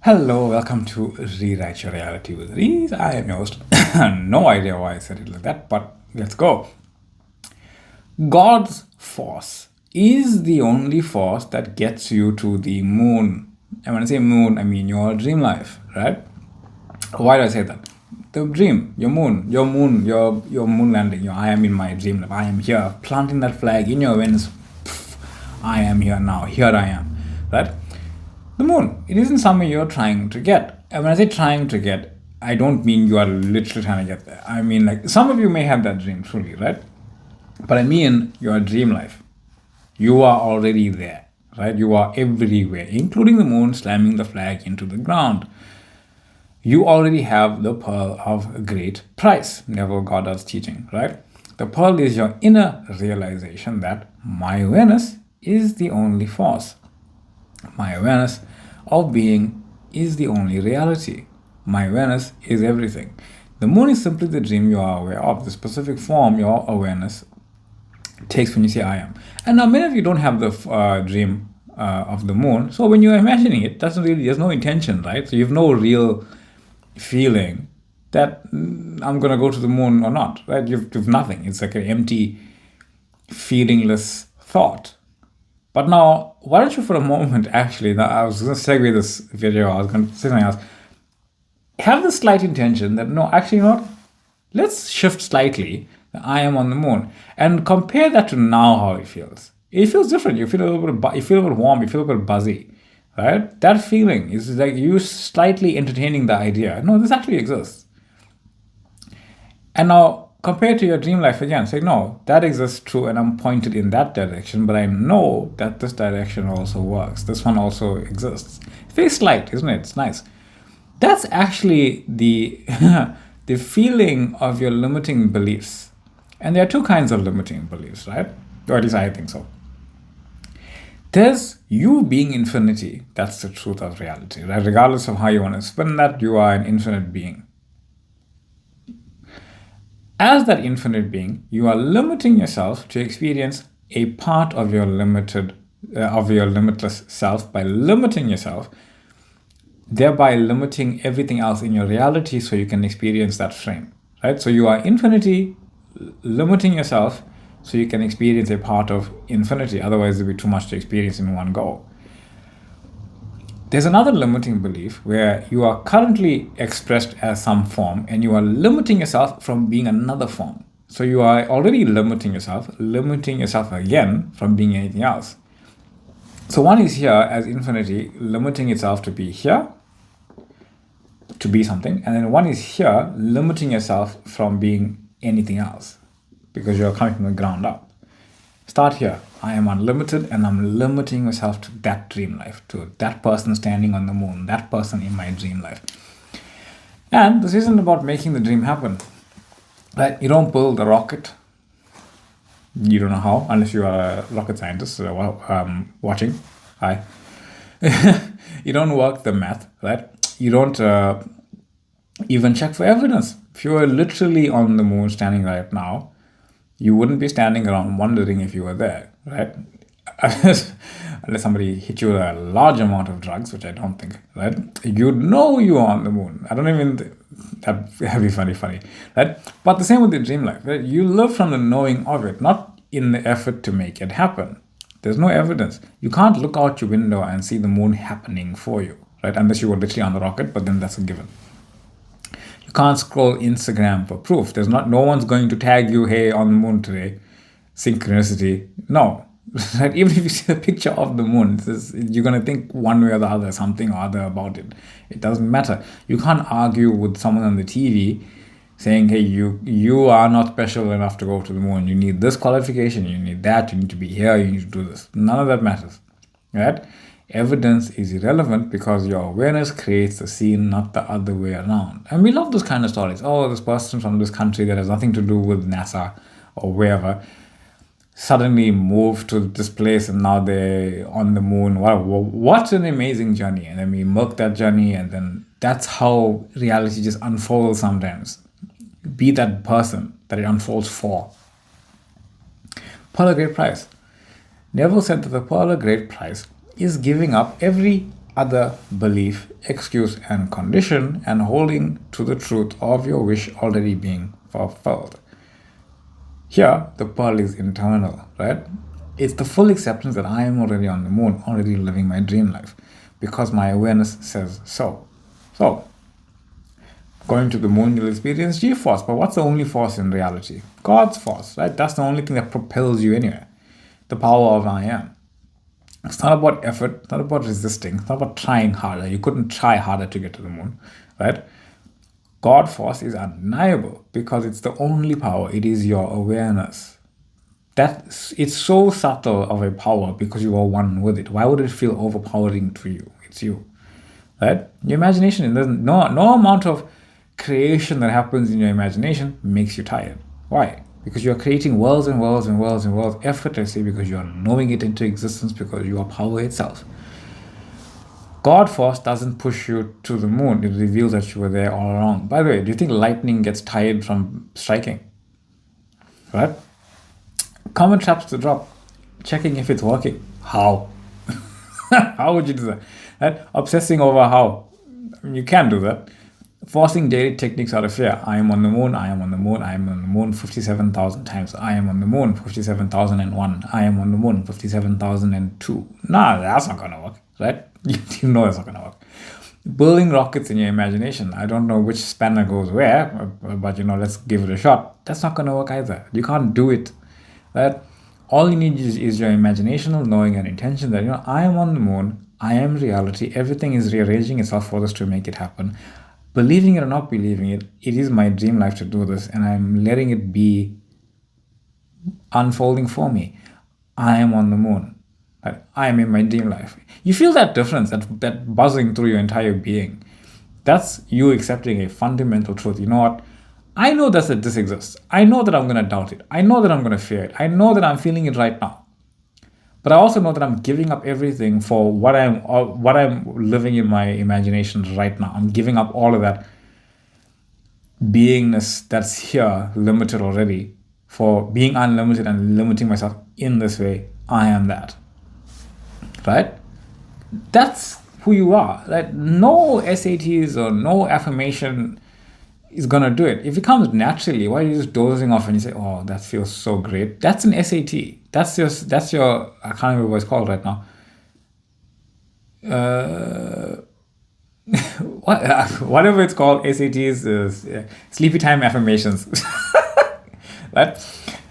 Hello, welcome to Rewrite Your Reality with Reese. I am your host. No idea why I said it like that, but let's go. God's force is the only force that gets you to the moon. And when I say moon, I mean your dream life, right? Why do I say that? The dream, your moon landing, your I am in my dream life. I am here, planting that flag in your wings. I am here now. Here I am, right? The moon. It isn't something you're trying to get. And when I say trying to get, I don't mean you are literally trying to get there. I mean, like, some of you may have that dream, truly, right? But I mean your dream life. You are already there, right? You are everywhere, including the moon slamming the flag into the ground. You already have the pearl of great price, Neville Goddard's teaching, right? The pearl is your inner realization that my awareness is the only force. My awareness of being is the only reality. My awareness is everything. The moon is simply the dream you are aware of, the specific form your awareness takes when you say I am. And now many of you don't have the dream of the moon, so when you're imagining it, there's no intention, right? So you have no real feeling that I'm gonna go to the moon or not, right? You've nothing. It's like an empty, feelingless thought. But now, why don't you for a moment actually, now I was going to segue this video, I was going to say something else. Have the slight intention that, no, actually, you know what? Let's shift slightly. I am on the moon. And compare that to now how it feels. It feels different. You feel a little bit, you feel a little warm, you feel a little buzzy, right? That feeling is like you slightly entertaining the idea. No, this actually exists. And now, compare to your dream life again. Say, no, that exists true, and I'm pointed in that direction, but I know that this direction also works. This one also exists. It's very slight, isn't it? It's nice. That's actually the the feeling of your limiting beliefs. And there are two kinds of limiting beliefs, right? Or at least I think so. There's you being infinity. That's the truth of reality, right? Regardless of how you want to spin that, you are an infinite being. As that infinite being, you are limiting yourself to experience a part of your limitless self by limiting yourself, thereby limiting everything else in your reality so you can experience that frame, right? So you are infinity, limiting yourself so you can experience a part of infinity. Otherwise, it would be too much to experience in one go. There's another limiting belief where you are currently expressed as some form and you are limiting yourself from being another form. So you are already limiting yourself again from being anything else. So one is here as infinity, limiting itself to be here, to be something, and then one is here, limiting yourself from being anything else because you're coming from the ground up. Start here. I am unlimited and I'm limiting myself to that dream life, to that person standing on the moon, that person in my dream life. And this isn't about making the dream happen. Right? You don't build a rocket. You don't know how, unless you are a rocket scientist watching. Hi. You don't work the math, right? You don't even check for evidence. If you were literally on the moon standing right now, you wouldn't be standing around wondering if you were there, right? Unless somebody hit you with a large amount of drugs, which I don't think, right? You'd know you are on the moon. I don't even think that'd be funny, right? But the same with the dream life, right? You live from the knowing of it, not in the effort to make it happen. There's no evidence. You can't look out your window and see the moon happening for you, right? Unless you were literally on the rocket, but then that's a given. You can't scroll Instagram for proof. No one's going to tag you, hey, on the moon today. Synchronicity. No. Right? Even if you see a picture of the moon, you're going to think one way or the other, something or other about it. It doesn't matter. You can't argue with someone on the TV saying, hey, you are not special enough to go to the moon. You need this qualification, you need that, you need to be here, you need to do this. None of that matters. Right? Evidence is irrelevant because your awareness creates the scene, not the other way around. And we love those kind of stories. Oh, this person from this country that has nothing to do with NASA or wherever suddenly moved to this place and now they're on the moon. Wow, what an amazing journey. And then we milk that journey, and then that's how reality just unfolds sometimes. Be that person that it unfolds for. Pearl of Great Price. Neville said that the pearl of great price is giving up every other belief, excuse, and condition, and holding to the truth of your wish already being fulfilled. Here, the pearl is internal, right? It's the full acceptance that I am already on the moon, already living my dream life, because my awareness says so. So, going to the moon, you'll experience G force, but what's the only force in reality? God's force, right? That's the only thing that propels you anywhere. The power of I am. It's not about effort, it's not about resisting, it's not about trying harder. You couldn't try harder to get to the moon, right? God force is undeniable because it's the only power. It is your awareness. It's so subtle of a power because you are one with it. Why would it feel overpowering to you? It's you, right? Your imagination. There's no amount of creation that happens in your imagination makes you tired. Why? Because you are creating worlds and worlds and worlds and worlds effortlessly because you are knowing it into existence because you are power itself. God force doesn't push you to the moon. It reveals that you were there all along. By the way, do you think lightning gets tired from striking? Right? Common traps to drop. Checking if it's working. How? How would you do that? Right? Obsessing over how. I mean, you can do that. Forcing daily techniques out of fear. I am on the moon, I am on the moon, I am on the moon 57,000 times. I am on the moon 57,001. I am on the moon 57,002. Nah, that's not going to work, right? You know it's not going to work. Building rockets in your imagination. I don't know which spanner goes where, but let's give it a shot. That's not going to work either. You can't do it, right? All you need is your imaginational knowing and intention that, I am on the moon, I am reality, everything is rearranging itself for us to make it happen. Believing it or not believing it, it is my dream life to do this, and I'm letting it be unfolding for me. I am on the moon. I am in my dream life. You feel that difference, that buzzing through your entire being. That's you accepting a fundamental truth. You know what? I know that this exists. I know that I'm going to doubt it. I know that I'm going to fear it. I know that I'm feeling it right now. But I also know that I'm giving up everything for what I'm living in my imagination right now. I'm giving up all of that beingness that's here, limited already, for being unlimited and limiting myself in this way. I am that. Right? That's who you are. Right? No SATs or no affirmation is gonna do it. If it comes naturally, why are you just dozing off and you say, "Oh, that feels so great"? That's an SAT. That's your. I can't remember what it's called right now. Whatever it's called, SATs is sleepy time affirmations, right?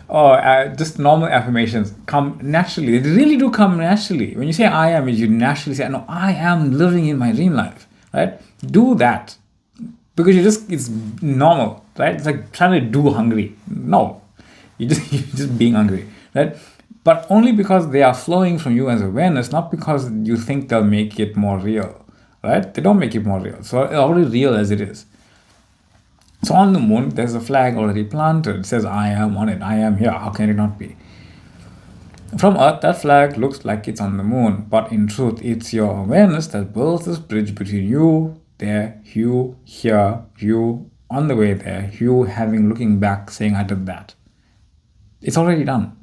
Or just normal affirmations come naturally. They really do come naturally. When you say "I am," you naturally say, "No, I am living in my dream life." Right? Do that. Because it's normal, right? It's like trying to do hungry. No, you're just being hungry, right? But only because they are flowing from you as awareness, not because you think they'll make it more real, right? They don't make it more real. So it's already real as it is. So on the moon, there's a flag already planted. It says, "I am on it. I am here." How can it not be? From Earth, that flag looks like it's on the moon, but in truth, it's your awareness that builds this bridge between you there, you here, you on the way there, you looking back saying, "I did that." It's already done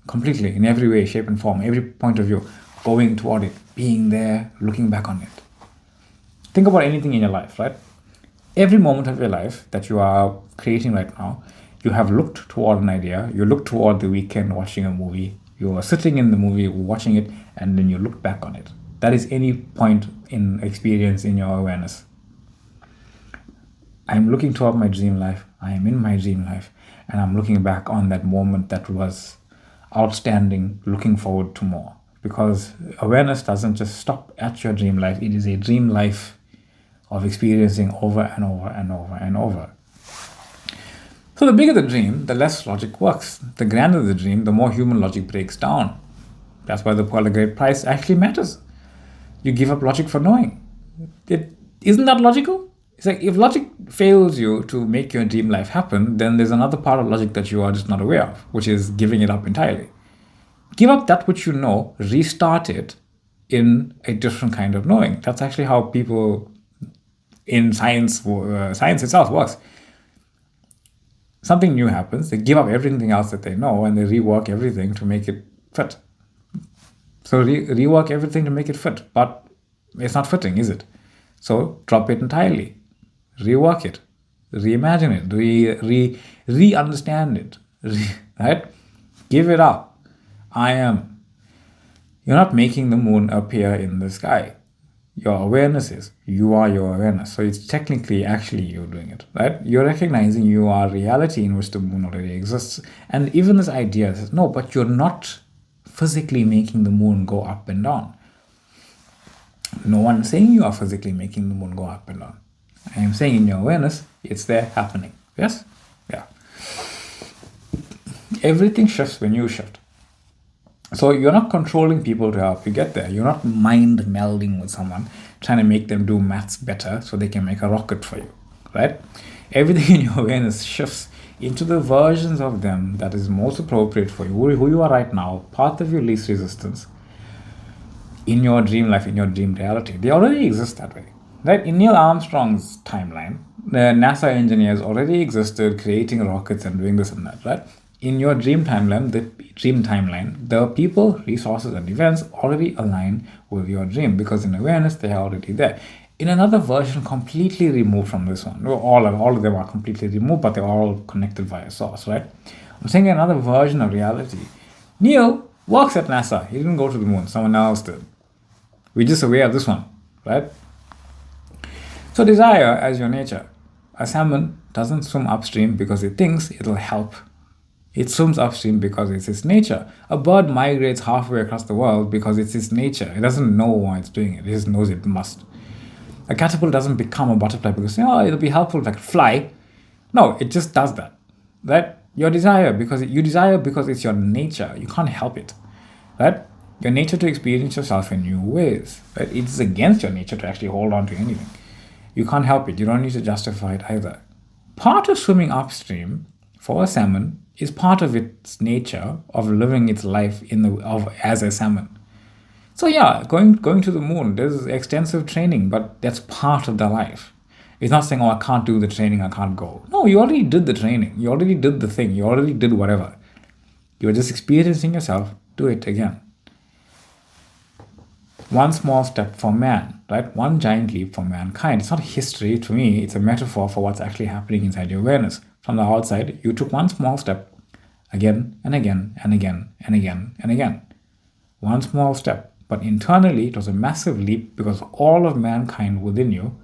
completely in every way, shape, and form, every point of view, going toward it, being there, looking back on it. Think about anything in your life, right? Every moment of your life that you are creating right now, you have looked toward an idea, you look toward the weekend watching a movie, you are sitting in the movie watching it, and then you look back on it. That is any point in experience in your awareness. I'm looking toward my dream life. I am in my dream life. And I'm looking back on that moment that was outstanding, looking forward to more. Because awareness doesn't just stop at your dream life. It is a dream life of experiencing over and over and over and over. So the bigger the dream, the less logic works. The grander the dream, the more human logic breaks down. That's why the Pearl of Great Price actually matters. You give up logic for knowing. Isn't that logical? It's like if logic fails you to make your dream life happen, then there's another part of logic that you are just not aware of, which is giving it up entirely. Give up that which you know, restart it in a different kind of knowing. That's actually how people in science itself works. Something new happens, they give up everything else that they know and they rework everything to make it fit. So rework everything to make it fit. But It's not fitting, is it? So drop it entirely, rework it, reimagine it, re-understand it, right? Give it up. I am. You're not making the moon appear in the sky. Your awareness is. You are your awareness. So it's technically actually you doing it, right? You're recognizing you are reality in which the moon already exists. And even this idea says, no, but you're not physically making the moon go up and down. No one is saying you are physically making the moon go up and down. I am saying in your awareness, it's there happening. Yes? Yeah. Everything shifts when you shift. So you're not controlling people to help you get there. You're not mind melding with someone, trying to make them do maths better so they can make a rocket for you, right? Everything in your awareness shifts into the versions of them that is most appropriate for you, who you are right now, path of your least resistance, in your dream life, in your dream reality. They already exist that way, right? In Neil Armstrong's timeline, the NASA engineers already existed creating rockets and doing this and that, right? In your dream timeline, the people, resources, and events already align with your dream because in awareness, they are already there. In another version, completely removed from this one, all of them are completely removed, but they're all connected via source, right? I'm saying another version of reality. Neil works at NASA. He didn't go to the moon. Someone else did. We're just aware of this one, right? So desire as your nature. A salmon doesn't swim upstream because it thinks it'll help. It swims upstream because it's its nature. A bird migrates halfway across the world because it's its nature. It doesn't know why it's doing it. It just knows it must. A caterpillar doesn't become a butterfly because, it'll be helpful if I could fly. No, it just does that. Right? You desire because it's your nature. You can't help it. Right? Your nature to experience yourself in new ways. Right? It's against your nature to actually hold on to anything. You can't help it. You don't need to justify it either. Part of swimming upstream for a salmon is part of its nature of living its life as a salmon. So yeah, going to the moon, there's extensive training, but that's part of the life. It's not saying, I can't do the training, I can't go. No, you already did the training. You already did the thing. You already did whatever. You're just experiencing yourself. Do it again. One small step for man, right? One giant leap for mankind. It's not history to me. It's a metaphor for what's actually happening inside your awareness. From the outside, you took one small step again and again and again and again and again. One small step. But internally, it was a massive leap because all of mankind within you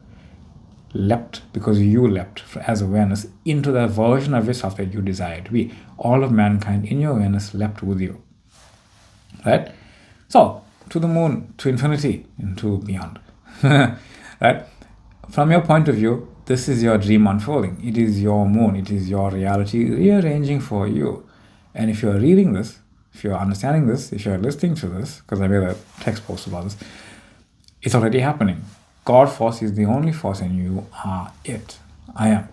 leapt, because you leapt as awareness into the version of yourself that you desire to be. All of mankind in your awareness leapt with you. Right? So, to the moon, to infinity, and to beyond. Right? From your point of view, this is your dream unfolding. It is your moon. It is your reality rearranging for you. And if you're reading this, if you're understanding this, if you're listening to this, because I made a text post about this, it's already happening. God force is the only force and you are it. I am.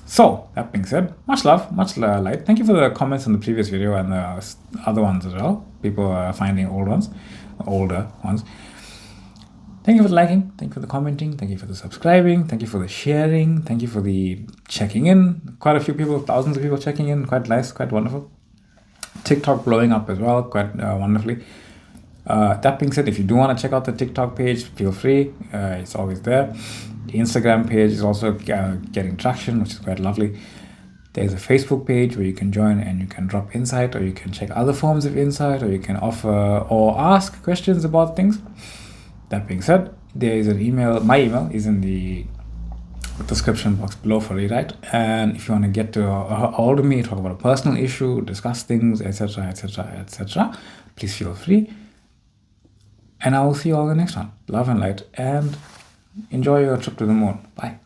So, that being said, much love, much light. Thank you for the comments on the previous video and the other ones as well. People are finding older ones. Thank you for the liking. Thank you for the commenting. Thank you for the subscribing. Thank you for the sharing. Thank you for the checking in. Quite a few people, thousands of people checking in. Quite nice, quite wonderful. TikTok blowing up as well, quite wonderfully. That being said, if you do want to check out the TikTok page, feel free. It's always there. The Instagram page is also getting traction, which is quite lovely. There's a Facebook page where you can join and you can drop insight, or you can check other forms of insight, or you can offer or ask questions about things. That being said, there is an email. My email is in the description box below for rewrite. And if you want to get to hold of me, talk about a personal issue, discuss things, etc., etc., etc., please feel free. And I will see you all in the next one. Love and light, and enjoy your trip to the moon. Bye.